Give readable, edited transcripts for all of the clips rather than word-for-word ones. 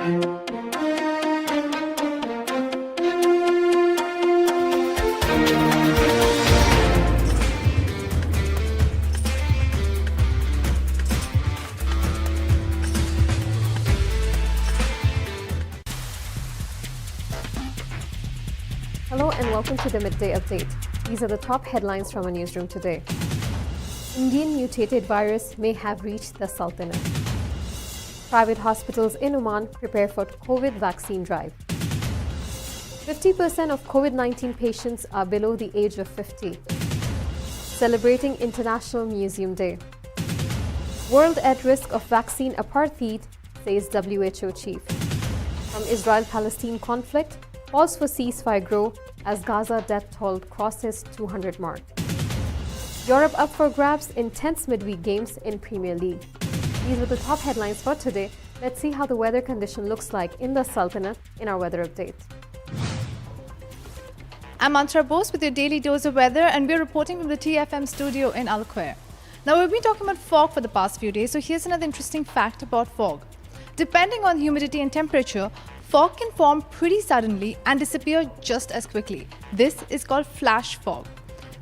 Hello and welcome to the Midday Update. These are the top headlines from our newsroom today. Indian mutated virus may have reached the Sultanate. Private hospitals in Oman prepare for COVID vaccine drive. 50% of COVID-19 patients are below the age of 50. Celebrating International Museum Day. World at risk of vaccine apartheid, says WHO chief. From Israel-Palestine conflict, calls for ceasefire grow as Gaza death toll crosses 200 mark. Europe up for grabs in tense midweek games in Premier League. These were the top headlines for today. Let's see how the weather condition looks like in the Sultanate in our weather update. I'm Mantra Bose with your daily dose of weather, and we're reporting from the TFM studio in Al Quair. Now, we've been talking about fog for the past few days, so here's another interesting fact about fog. Depending on humidity and temperature, fog can form pretty suddenly and disappear just as quickly. This is called flash fog.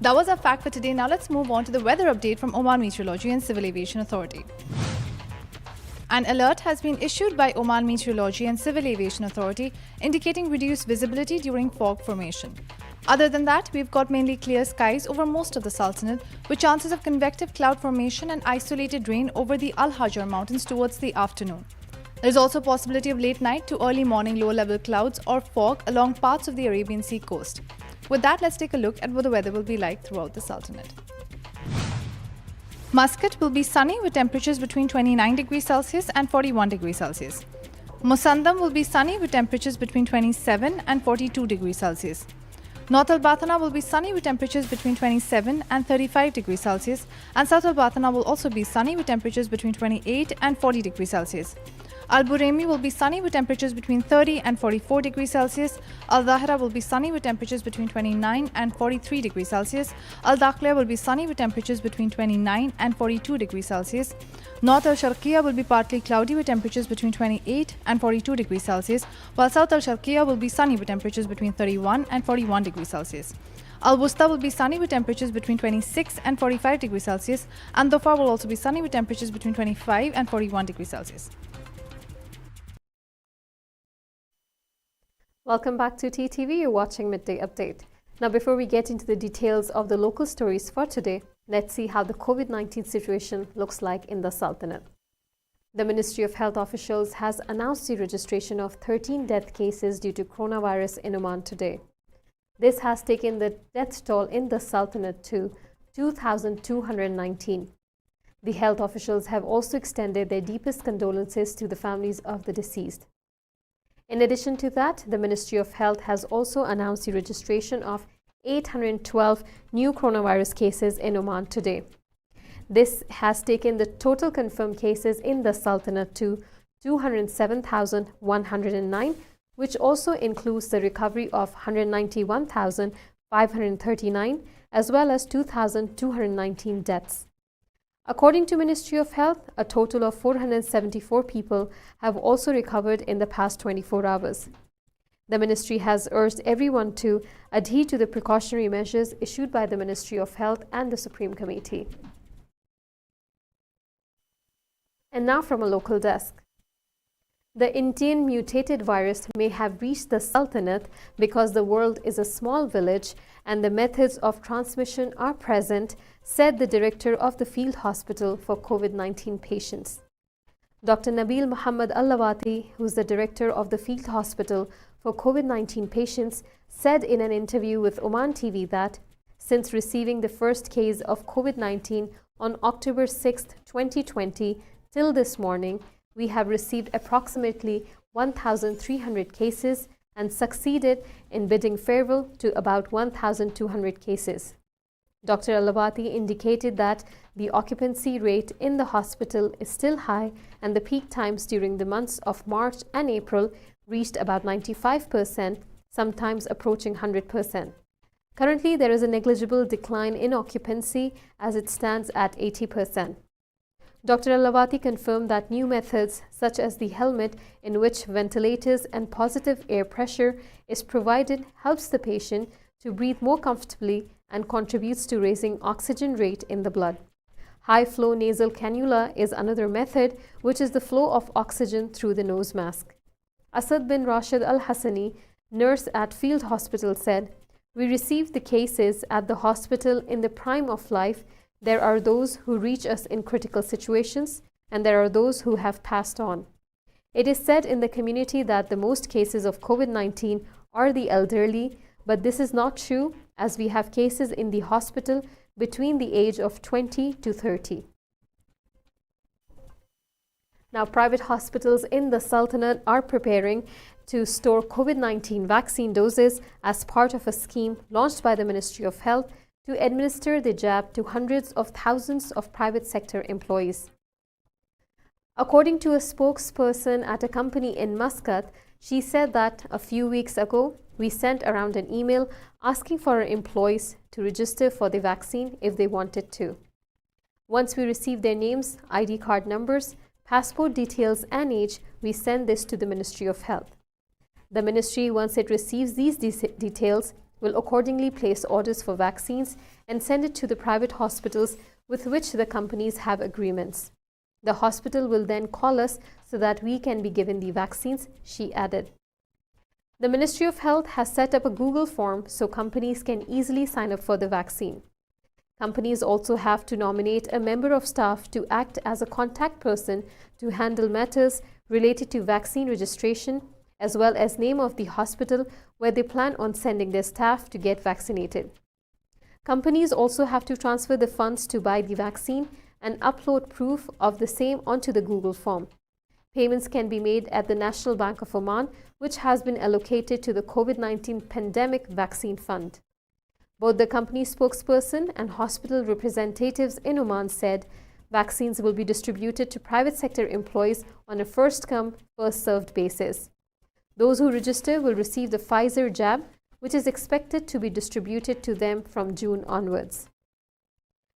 That was our fact for today. Now let's move on to the weather update from Oman Meteorology and Civil Aviation Authority. An alert has been issued by Oman Meteorology and Civil Aviation Authority indicating reduced visibility during fog formation. Other than that, we've got mainly clear skies over most of the Sultanate, with chances of convective cloud formation and isolated rain over the Al Hajar Mountains towards the afternoon. There is also a possibility of late night to early morning low-level clouds or fog along parts of the Arabian Sea coast. With that, let's take a look at what the weather will be like throughout the Sultanate. Muscat will be sunny with temperatures between 29 degrees Celsius and 41 degrees Celsius. Musandam will be sunny with temperatures between 27 and 42 degrees Celsius. North Al-Batana will be sunny with temperatures between 27 and 35 degrees Celsius, and South Al-Batana will also be sunny with temperatures between 28 and 40 degrees Celsius. Al-Buremi will be sunny with temperatures between 30 and 44 degrees Celsius. Al-Zahra will be sunny with temperatures between 29 and 43 degrees Celsius. Al-Dakhla will be sunny with temperatures between 29 and 42 degrees Celsius. North Al-Sharqiya will be partly cloudy with temperatures between 28 and 42 degrees Celsius, while South Al-Sharqiya will be sunny with temperatures between 31 and 41 degrees Celsius. Al-Wusta will be sunny with temperatures between 26 and 45 degrees Celsius, and Dhofar will also be sunny with temperatures between 25 and 41 degrees Celsius. Welcome back to TTV. You're watching Midday Update. Now, before we get into the details of the local stories for today, let's see how the COVID-19 situation looks like in the Sultanate. The Ministry of Health officials has announced the registration of 13 death cases due to coronavirus in Oman today. This has taken the death toll in the Sultanate to 2,219. The health officials have also extended their deepest condolences to the families of the deceased. In addition to that, the Ministry of Health has also announced the registration of 812 new coronavirus cases in Oman today. This has taken the total confirmed cases in the Sultanate to 207,109, which also includes the recovery of 191,539 as well as 2,219 deaths. According to Ministry of Health, a total of 474 people have also recovered in the past 24 hours. The ministry has urged everyone to adhere to the precautionary measures issued by the Ministry of Health and the Supreme Committee. And now from a local desk. The Indian mutated virus may have reached the Sultanate because the world is a small village and the methods of transmission are present, said the director of the field hospital for COVID-19 patients. Dr. Nabil Muhammad Al-Lawati, who is the director of the field hospital for COVID-19 patients, said in an interview with Oman TV that since receiving the first case of COVID-19 on October 6, 2020, till this morning, we have received approximately 1,300 cases and succeeded in bidding farewell to about 1,200 cases. Dr. Al-Lawati indicated that the occupancy rate in the hospital is still high and the peak times during the months of March and April reached about 95%, sometimes approaching 100%. Currently, there is a negligible decline in occupancy as it stands at 80%. Dr. Al-Lawati confirmed that new methods such as the helmet, in which ventilators and positive air pressure is provided, helps the patient to breathe more comfortably and contributes to raising oxygen rate in the blood. High-flow nasal cannula is another method, which is the flow of oxygen through the nose mask. Asad bin Rashid Al-Hassani, nurse at Field Hospital, said, "We received the cases at the hospital in the prime of life. There are those who reach us in critical situations, and there are those who have passed on. It is said in the community that the most cases of COVID-19 are the elderly, but this is not true, as we have cases in the hospital between the age of 20 to 30. Now, private hospitals in the Sultanate are preparing to store COVID-19 vaccine doses as part of a scheme launched by the Ministry of Health to administer the jab to hundreds of thousands of private sector employees. According to a spokesperson at a company in Muscat, she said that a few weeks ago, we sent around an email asking for our employees to register for the vaccine if they wanted to. Once we receive their names, ID card numbers, passport details, and age, we send this to the Ministry of Health. The ministry, once it receives these details, will accordingly place orders for vaccines and send it to the private hospitals with which the companies have agreements. The hospital will then call us so that we can be given the vaccines, she added. The Ministry of Health has set up a Google form so companies can easily sign up for the vaccine. Companies also have to nominate a member of staff to act as a contact person to handle matters related to vaccine registration, as well as name of the hospital where they plan on sending their staff to get vaccinated. Companies also have to transfer the funds to buy the vaccine and upload proof of the same onto the Google form. Payments can be made at the National Bank of Oman, which has been allocated to the COVID-19 Pandemic Vaccine Fund. Both the company spokesperson and hospital representatives in Oman said vaccines will be distributed to private sector employees on a first-come, first-served basis. Those who register will receive the Pfizer jab, which is expected to be distributed to them from June onwards.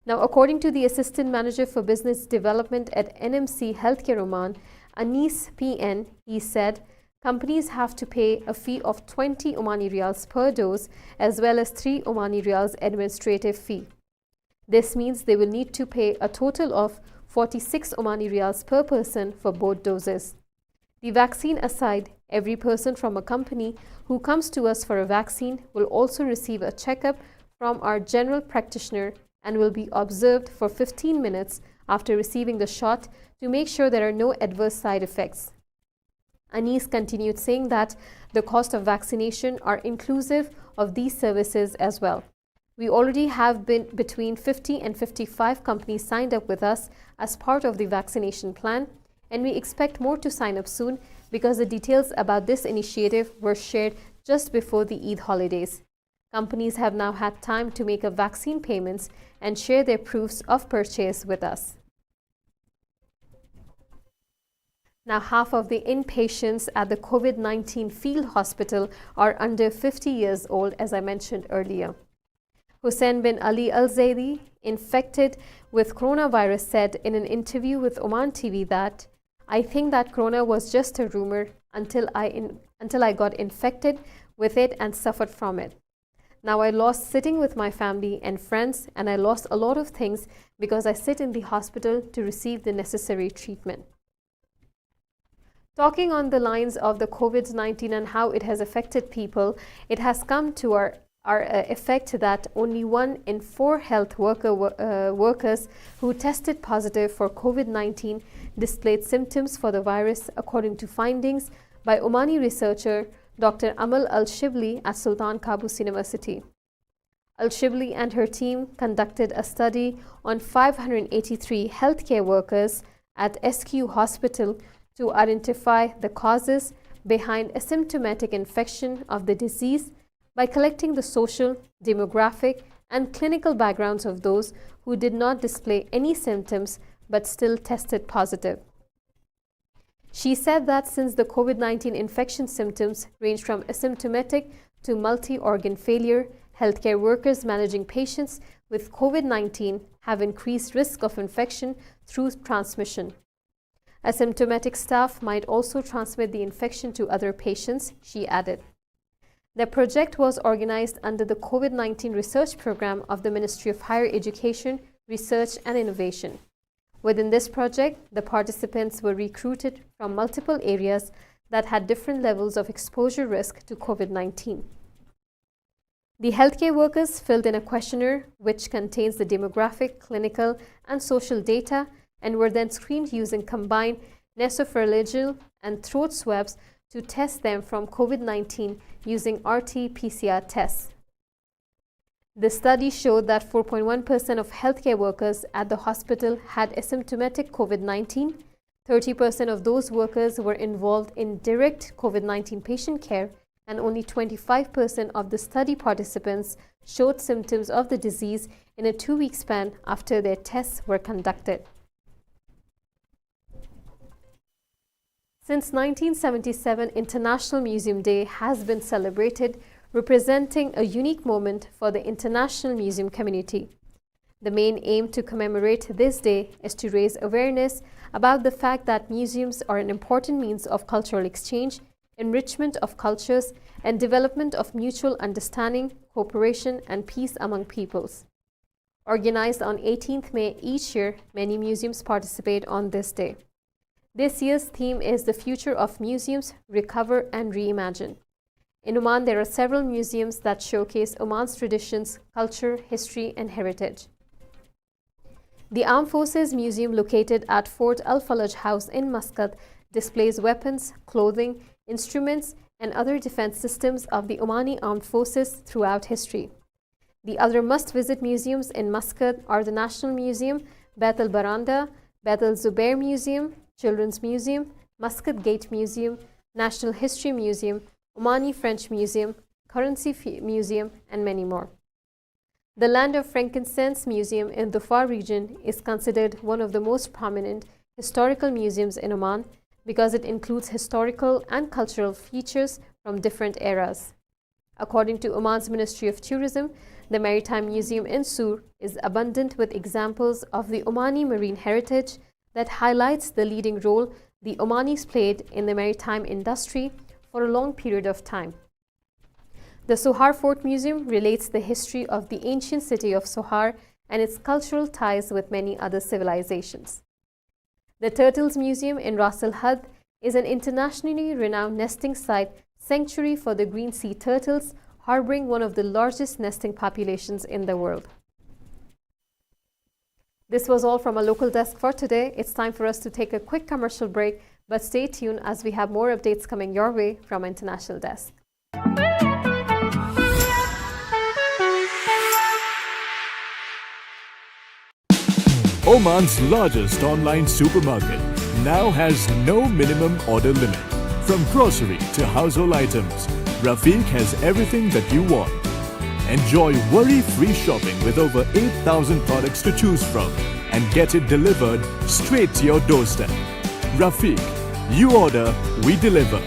Now, according to the Assistant Manager for Business Development at NMC Healthcare Oman, Anis PN, he said, companies have to pay a fee of 20 Omani Riyals per dose as well as 3 Omani Riyals administrative fee. This means they will need to pay a total of 46 Omani Riyals per person for both doses. The vaccine aside, every person from a company who comes to us for a vaccine will also receive a checkup from our general practitioner and will be observed for 15 minutes after receiving the shot to make sure there are no adverse side effects. Anis continued saying that the cost of vaccination are inclusive of these services as well. We already have been between 50 and 55 companies signed up with us as part of the vaccination plan, and we expect more to sign up soon because the details about this initiative were shared just before the Eid holidays. Companies have now had time to make up vaccine payments and share their proofs of purchase with us. Now, half of the inpatients at the COVID-19 field hospital are under 50 years old, as I mentioned earlier. Hussein bin Ali alZaidi, infected with coronavirus, said in an interview with Oman TV that, "I think that corona was just a rumor until I got infected with it and suffered from it. Now I lost sitting with my family and friends, and I lost a lot of things because I sit in the hospital to receive the necessary treatment." Talking on the lines of the COVID-19 and how it has affected people, it has come to our effect that only 1 in 4 health workers who tested positive for COVID-19 displayed symptoms for the virus, according to findings by Omani researcher Dr. Amal Al-Shibli at Sultan Qaboos University. Al-Shibli and her team conducted a study on 583 healthcare workers at SQ Hospital to identify the causes behind asymptomatic infection of the disease by collecting the social, demographic, and clinical backgrounds of those who did not display any symptoms but still tested positive. She said that since the COVID-19 infection symptoms range from asymptomatic to multi-organ failure, healthcare workers managing patients with COVID-19 have increased risk of infection through transmission. Asymptomatic staff might also transmit the infection to other patients, she added. The project was organized under the COVID-19 research program of the Ministry of Higher Education, Research and Innovation. Within this project, the participants were recruited from multiple areas that had different levels of exposure risk to COVID-19. The healthcare workers filled in a questionnaire which contains the demographic, clinical, and social data and were then screened using combined nasopharyngeal and throat swabs to test them from COVID-19 using RT-PCR tests. The study showed that 4.1% of healthcare workers at the hospital had asymptomatic COVID-19. 30% of those workers were involved in direct COVID-19 patient care, and only 25% of the study participants showed symptoms of the disease in a 2-week span after their tests were conducted. Since 1977, International Museum Day has been celebrated, representing a unique moment for the international museum community. The main aim to commemorate this day is to raise awareness about the fact that museums are an important means of cultural exchange, enrichment of cultures, and development of mutual understanding, cooperation, and peace among peoples. Organized on 18th May each year, many museums participate on this day. This year's theme is the future of museums, recover and reimagine. In Oman, there are several museums that showcase Oman's traditions, culture, history, and heritage. The Armed Forces Museum, located at Fort Al-Falaj House in Muscat, displays weapons, clothing, instruments, and other defense systems of the Omani Armed Forces throughout history. The other must-visit museums in Muscat are the National Museum, Beit al-Baranda, Beit al-Zubair Museum, Children's Museum, Muscat Gate Museum, National History Museum, Omani French Museum, Currency Museum, and many more. The Land of Frankincense Museum in the Dhofar region is considered one of the most prominent historical museums in Oman because it includes historical and cultural features from different eras. According to Oman's Ministry of Tourism, the Maritime Museum in Sur is abundant with examples of the Omani marine heritage that highlights the leading role the Omanis played in the maritime industry for a long period of time. The Sohar Fort Museum relates the history of the ancient city of Sohar and its cultural ties with many other civilizations. The Turtles Museum in Ras Al Had is an internationally renowned nesting site sanctuary for the green sea turtles, harboring one of the largest nesting populations in the world. This was all from our local desk for today. It's time for us to take a quick commercial break, but stay tuned as we have more updates coming your way from our international desk. Oman's largest online supermarket now has no minimum order limit. From grocery to household items, Rafiq has everything that you want. Enjoy worry-free shopping with over 8,000 products to choose from and get it delivered straight to your doorstep. Rafiq, you order, we deliver.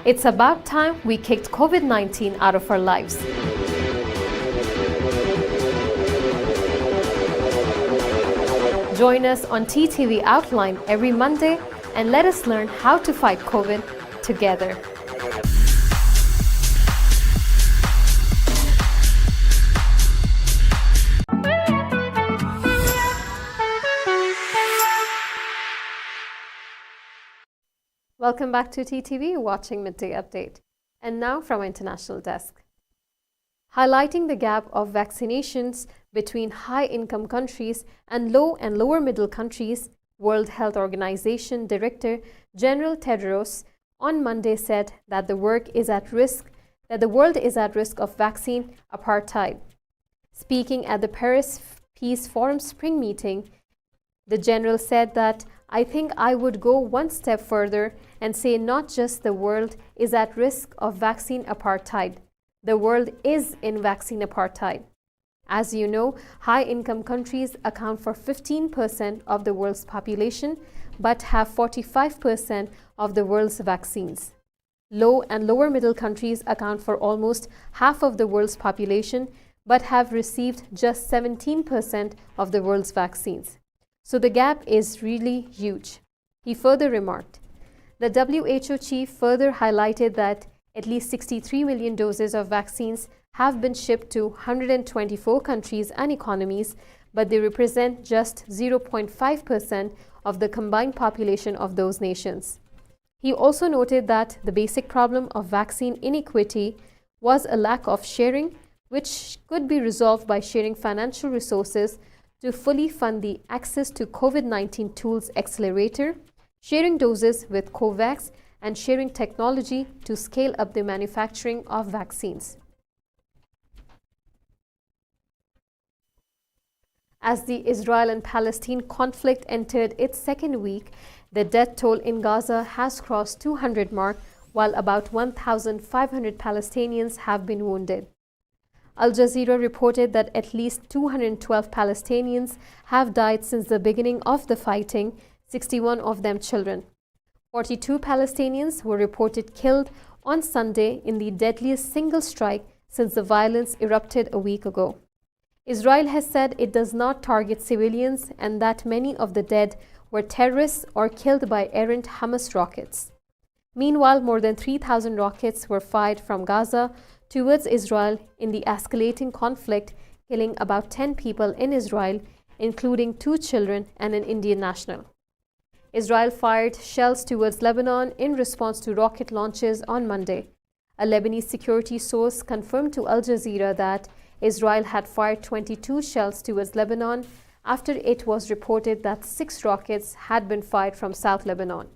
It's about time we kicked COVID-19 out of our lives. Join us on TTV Outline every Monday and let us learn how to fight COVID together. Welcome back to TTV, watching Midday Update. And now from our international desk. Highlighting the gap of vaccinations between high-income countries and low and lower-middle countries, World Health Organization Director General Tedros on Monday said that the world is at risk of vaccine apartheid. Speaking at the Paris Peace Forum spring meeting, the general said that, "I think I would go one step further and say not just the world is at risk of vaccine apartheid. The world is in vaccine apartheid." As you know, high-income countries account for 15% of the world's population, but have 45% of the world's vaccines. Low and lower middle countries account for almost half of the world's population, but have received just 17% of the world's vaccines. So the gap is really huge. He further remarked. The WHO chief further highlighted that at least 63 million doses of vaccines have been shipped to 124 countries and economies, but they represent just 0.5% of the combined population of those nations. He also noted that the basic problem of vaccine inequity was a lack of sharing, which could be resolved by sharing financial resources to fully fund the Access to COVID-19 Tools Accelerator, sharing doses with COVAX, and sharing technology to scale up the manufacturing of vaccines. As the Israel and Palestine conflict entered its second week, the death toll in Gaza has crossed 200 mark, while about 1,500 Palestinians have been wounded. Al Jazeera reported that at least 212 Palestinians have died since the beginning of the fighting, 61 of them children. 42 Palestinians were reported killed on Sunday in the deadliest single strike since the violence erupted a week ago. Israel has said it does not target civilians and that many of the dead were terrorists or killed by errant Hamas rockets. Meanwhile, more than 3,000 rockets were fired from Gaza towards Israel in the escalating conflict, killing about 10 people in Israel, including 2 children and an Indian national. Israel fired shells towards Lebanon in response to rocket launches on Monday. A Lebanese security source confirmed to Al Jazeera that Israel had fired 22 shells towards Lebanon after it was reported that 6 rockets had been fired from South Lebanon.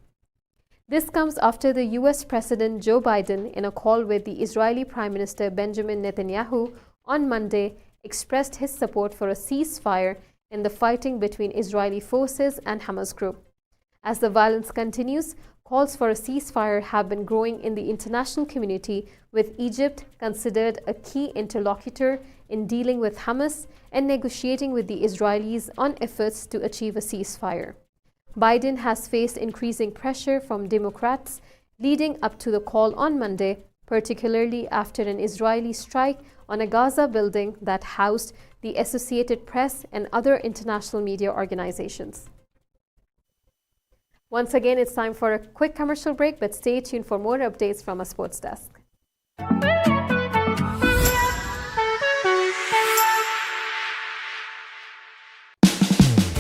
This comes after the US President Joe Biden, in a call with the Israeli Prime Minister Benjamin Netanyahu on Monday, expressed his support for a ceasefire in the fighting between Israeli forces and Hamas group. As the violence continues, calls for a ceasefire have been growing in the international community, with Egypt considered a key interlocutor in dealing with Hamas and negotiating with the Israelis on efforts to achieve a ceasefire. Biden has faced increasing pressure from Democrats leading up to the call on Monday, particularly after an Israeli strike on a Gaza building that housed the Associated Press and other international media organizations. Once again, it's time for a quick commercial break, but stay tuned for more updates from our sports desk.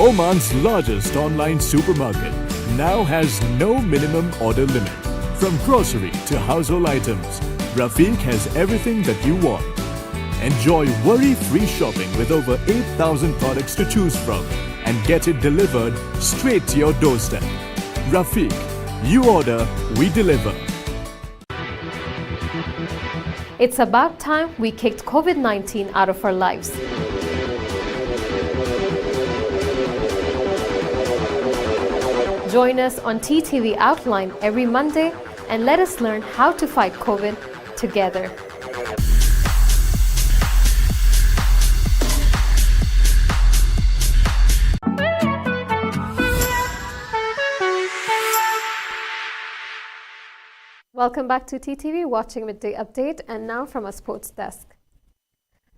Oman's largest online supermarket now has no minimum order limit. From grocery to household items, Rafiq has everything that you want. Enjoy worry-free shopping with over 8,000 products to choose from and get it delivered straight to your doorstep. Rafiq, you order, we deliver. It's about time we kicked COVID-19 out of our lives. Join us on TTV Outline every Monday and let us learn how to fight COVID together. Welcome back to TTV, watching Midday Update, and now from our sports desk.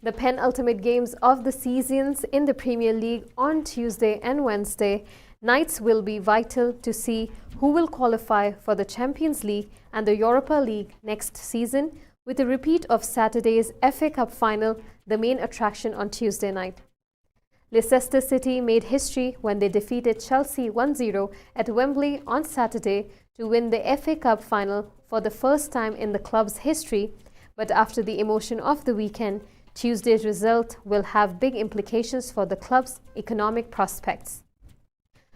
The penultimate games of the seasons in the Premier League on Tuesday and Wednesday nights will be vital to see who will qualify for the Champions League and the Europa League next season, with a repeat of Saturday's FA Cup final the main attraction on Tuesday night. Leicester City made history when they defeated Chelsea 1-0 at Wembley on Saturday to win the FA Cup final for the first time in the club's history, but after the emotion of the weekend, Tuesday's result will have big implications for the club's economic prospects.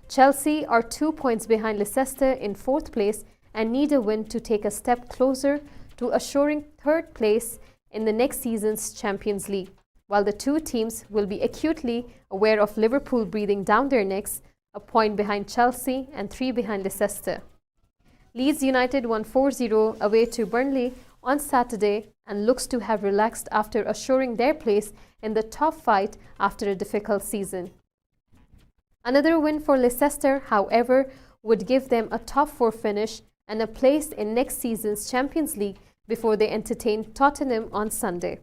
Chelsea are 2 points behind Leicester in 4th place and need a win to take a step closer to assuring 3rd place in the next season's Champions League, while the two teams will be acutely aware of Liverpool breathing down their necks, a point behind Chelsea and 3 behind Leicester. Leeds United won 4-0 away to Burnley on Saturday and looks to have relaxed after assuring their place in the top fight after a difficult season. Another win for Leicester, however, would give them a top 4 finish and a place in next season's Champions League before they entertain Tottenham on Sunday.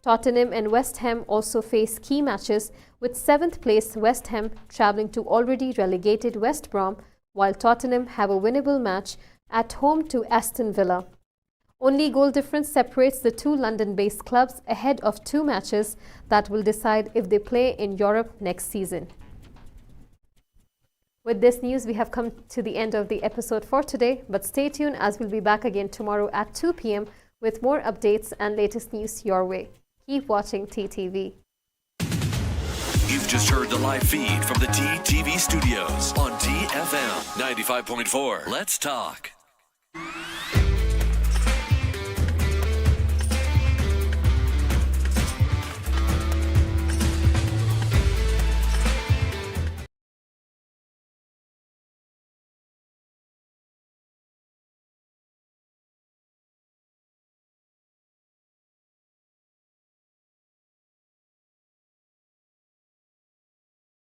Tottenham and West Ham also face key matches, with 7th place West Ham travelling to already relegated West Brom, while Tottenham have a winnable match at home to Aston Villa. Only goal difference separates the two London-based clubs ahead of 2 matches that will decide if they play in Europe next season. With this news, we have come to the end of the episode for today, but stay tuned as we'll be back again tomorrow at 2 p.m. with more updates and latest news your way. Keep watching TTV. You've just heard the live feed from the TTV studios on TFM 95.4. Let's talk.